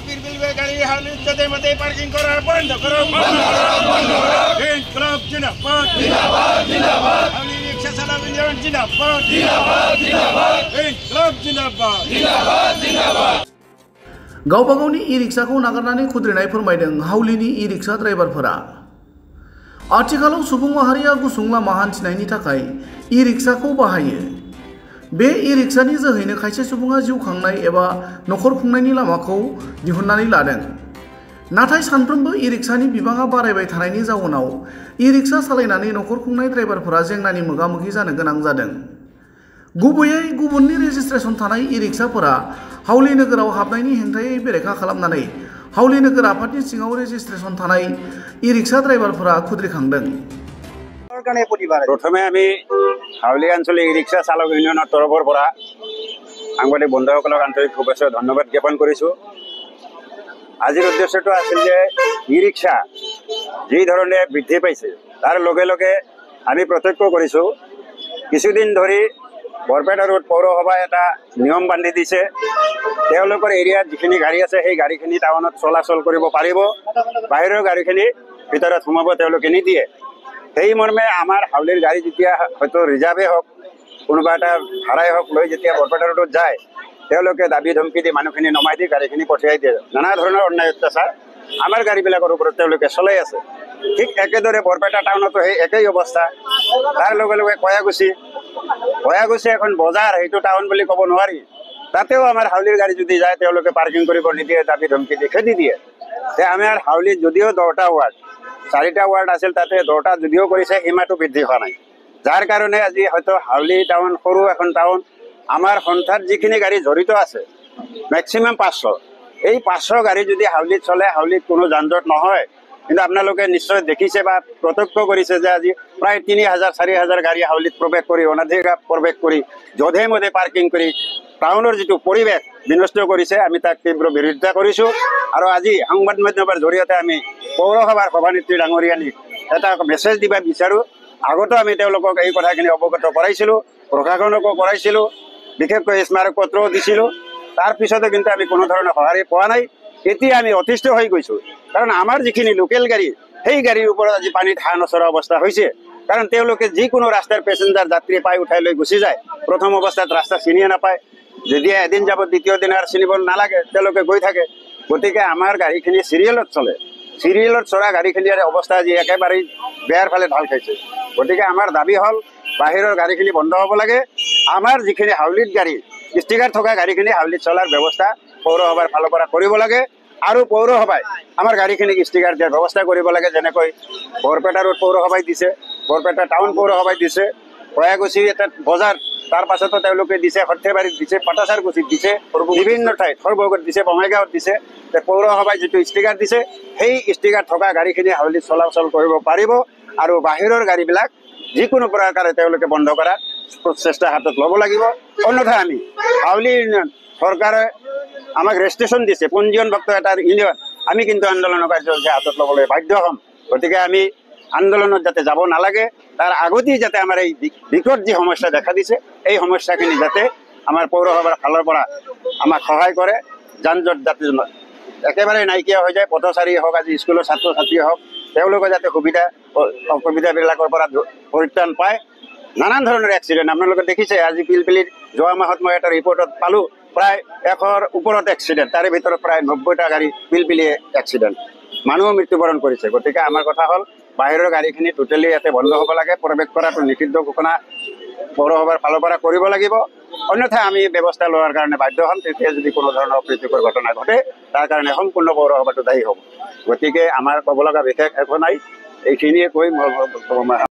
পিলপিল গাড়ি হাউলির যাতে মতে পার্কিং করা বন্ধ করো। ইনকলাব জিন্দাবাদ জিন্দাবাদ জিন্দাবাদ। হাউলি রিকশা চালক ইউনিয়ন জিন্দাবাদ জিন্দাবাদ জিন্দাবাদ। ইনকলাব জিন্দাবাদ জিন্দাবাদ জিন্দাবাद। गावबा गावनि ई-रिक्साखौ नागारनानै खुद्रिनाय फोरमायदों हाउलिनि ई-रिक्सा ड्राइभारफोरा। आथिखालाव सुबुं माहारिया गुसुं लामा हान्थिनायनि थाखाय ई-रिक्साखौ बाहायो। बे ई-रिक्सानि जोहैनो खायसे सुबुङा जिउ खांनाय एबा नखर खुंनायनि लामाखौ दिहुननानै लादों। नाथाय सानफ्रोमबो ई-रिक्सानि बिबाङा बारायबाय थानायनि जाउनाव ई-रिक्सा सालायनानै नखर खुंनाय ड्राइभारफोरा जेंनानि मोगा-मोगि जानो गोनां जादों। गुबैयै गुबुननि रेजिस्ट्रेसन थानाय ई-रिक्साफोरा हाउली नोगोराव हाबनायनि हेंथायै बेरेखा खालामनानै हाउली नोगोर आफादनि सिङाव रेजिस्ट्रेसन थानाय ई-रिक्सा ड्राइभारफोरा खुद्रिखांदों। प्रथमे आमी हाउली आंचलिक ई-रिक्सा चालक इउनियনৰ তৰফৰ পৰা সাংবাদিক বন্ধুসকলক আন্তৰিক শুভেচ্ছা ধন্যবাদ জ্ঞাপন কৰিছোঁ। আজিৰ উদ্দেশ্যটো আছিল যে ই-ৰিক্সা যি ধৰণে বৃদ্ধি পাইছে তাৰ লগে লগে আমি প্ৰত্যক্ষ কৰিছোঁ কিছুদিন ধৰি বৰপেটা ৰোড পৌৰসভাই এটা নিয়ম বান্ধি দিছে। তেওঁলোকৰ এৰিয়াত যিখিনি গাড়ী আছে সেই গাড়ীখিনি টাউনত চলাচল কৰিব পাৰিব, বাহিৰৰ গাড়ীখিনি ভিতৰত সোমাব তেওঁলোকে নিদিয়ে। সেই মৰ্মে আমাৰ হাউলিৰ গাড়ী যেতিয়া হয়তো ৰিজাৰ্ভেই হওক কোনোবা এটা ভাড়াই হওক লৈ যেতিয়া বৰপেটা ৰোডত যায় তেওঁলোকে দাবী ধমকি দি মানুহখিনি নমাই দি গাড়ীখিনি পঠিয়াই দিয়ে। নানা ধৰণৰ অন্যায় অত্যাচাৰ আমাৰ গাড়ীবিলাকৰ ওপৰত তেওঁলোকে চলাই আছে। ঠিক একেদৰে বৰপেটা টাউনতো সেই একেই অৱস্থা। তাৰ লগে লগে কয়াগুছি এখন বজাৰ, সেইটো টাউন বুলি ক'ব নোৱাৰি। তাতেও আমাৰ হাউলিৰ গাড়ী যদি যায় তেওঁলোকে পাৰ্কিং কৰিব নিদিয়ে, দাবী ধমকি দি খেদি দিয়ে। আমাৰ হাউলিত যদিও 10টা ৱাৰ্ড 4টা ৱাৰ্ড আছিল তাতে 10টা যদিও কৰিছে সীমাটো বৃদ্ধি হোৱা নাই। যাৰ কাৰণে আজি হয়তো হাউলি টাউন সৰু এখন টাউন, আমাৰ সন্থাত যিখিনি গাড়ী জড়িত আছে মেক্সিমাম 500। এই 500 গাড়ী যদি হাউলিত চলে হাউলিত কোনো যান-জঁট নহয়। কিন্তু আপোনালোকে নিশ্চয় দেখিছে বা প্ৰত্যক্ষ কৰিছে যে আজি প্ৰায় 3000-4000 গাড়ী হাউলিত প্ৰৱেশ কৰি অনাধিকাৰ প্ৰৱেশ কৰি যধে মধে পাৰ্কিং কৰি টাউনৰ যিটো পৰিৱেশ বিনষ্ট কৰিছে আমি তাক তীব্ৰ বিৰোধিতা কৰিছোঁ। আৰু আজি সংবাদ মাধ্যমৰ জৰিয়তে আমি পৌৰসভাৰ সভানেত্ৰী ডাঙৰীয়ানীক এটা মেছেজ দিব বিচাৰোঁ। আগতো আমি তেওঁলোকক এই কথাখিনি অৱগত কৰাইছিলোঁ, প্ৰশাসনকো কৰাইছিলোঁ, বিশেষকৈ স্মাৰক পত্ৰও দিছিলোঁ। তাৰপিছতো কিন্তু আমি কোনো ধৰণৰ সঁহাৰি পোৱা নাই। এতিয়া আমি অতিষ্ঠ হৈ গৈছোঁ, কাৰণ আমাৰ যিখিনি লোকেল গাড়ী সেই গাড়ীৰ ওপৰত আজি পানীত হাঁহ নচৰা অৱস্থা হৈছে। কাৰণ তেওঁলোকে যিকোনো ৰাস্তাৰ পেচেঞ্জাৰ যাত্ৰী পাই উঠাই লৈ গুচি যায়। প্ৰথম অৱস্থাত ৰাস্তা চিনিয়ে নাপায়, যেতিয়া এদিন যাব দ্বিতীয় দিন আৰু চিনিব নালাগে তেওঁলোকে গৈ থাকে। গতিকে আমাৰ গাড়ীখিনি চিৰিয়েলত চলে, চিৰিয়েলত চলা গাড়ীখিনিৰ অৱস্থা আজি একেবাৰেই বেয়াৰ ফালে ঢাল খাইছে। গতিকে আমাৰ দাবী হ'ল বাহিৰৰ গাড়ীখিনি বন্ধ হ'ব লাগে। আমাৰ যিখিনি হাউলিত গাড়ী ষ্টিকাৰ থকা গাড়ীখিনি হাউলিত চলাৰ ব্যৱস্থা পৌৰসভাৰ ফালৰ পৰা কৰিব লাগে। আৰু পৌৰসভাই আমাৰ গাড়ীখিনিক ষ্টিকাৰ দিয়াৰ ব্যৱস্থা কৰিব লাগে। যেনেকৈ বৰপেটা ৰোড পৌৰসভাই দিছে, বৰপেটা টাউন পৌৰসভাই দিছে, কয়াগুছি এটা বজাৰ তাৰ পাছতো তেওঁলোকে দিছে, সৰ্থেবাৰীত দিছে, পাটাচাৰকুছিত দিছে, বিভিন্ন ঠাইত সৰ্বগত দিছে, বঙাইগাঁৱত দিছে। পৌৰসভাই যিটো ষ্টিকাৰ দিছে সেই ষ্টিকাৰ থকা গাড়ীখিনি হাউলিত চলাচল কৰিব পাৰিব। আৰু বাহিৰৰ গাড়ীবিলাক যিকোনো প্ৰকাৰে তেওঁলোকে বন্ধ কৰাৰ প্ৰচেষ্টা হাতত ল'ব লাগিব। অন্যথা আমি হাউলি ইউনিয়ন চৰকাৰে আমাক ৰেজিষ্ট্ৰেশ্যন দিছে, পঞ্জীয়নভুক্ত এটা ইউনিয়ন, আমি কিন্তু আন্দোলনৰ কাৰ্যসূচী হাতত ল'বলৈ বাধ্য হ'ম। গতিকে আমি আন্দোলনত যাতে যাব নালাগে, তাৰ আগতেই যাতে আমাৰ এই বিকট যি সমস্যা দেখা দিছে এই সমস্যাখিনি যাতে আমাৰ পৌৰসভাৰ ফালৰ পৰা আমাক সহায় কৰে। যান-জঁট যাতে একেবাৰে নাইকিয়া হৈ যায়, পথচাৰী হওক আজি স্কুলৰ ছাত্ৰ ছাত্ৰী হওক তেওঁলোকে যাতে অসুবিধাবিলাকৰ পৰা পৰিত্ৰাণ পায়। নানান ধৰণৰ এক্সিডেণ্ট আপোনালোকে দেখিছে। আজি পিলপিলিত যোৱা মাহত মই এটা ৰিপৰ্টত পালোঁ প্ৰায় 100ৰ ওপৰত এক্সিডেণ্ট, তাৰে ভিতৰত প্ৰায় 90টা গাড়ী পিলপিলিয়ে এক্সিডেণ্ট, মানুহো মৃত্যুবৰণ কৰিছে। গতিকে আমাৰ কথা হ'ল বাহিৰৰ গাড়ীখিনি টোটেলি ইয়াতে বন্ধ হ'ব লাগে, প্ৰৱেশ কৰাটো নিষিদ্ধ ঘোষণা পৌৰসভাৰ ফালৰ পৰা কৰিব লাগিব। অন্যথা আমি ব্যৱস্থা লোৱাৰ কাৰণে বাধ্য হ'ম। তেতিয়া যদি কোনো ধৰণৰ অপ্ৰীতিকৰ ঘটনা ঘটে তাৰ কাৰণে সম্পূৰ্ণ পৌৰসভাটো দায়ী হ'ব। গতিকে আমাৰ ক'ব লগা বিশেষ একো নাই, এইখিনিয়ে কৈ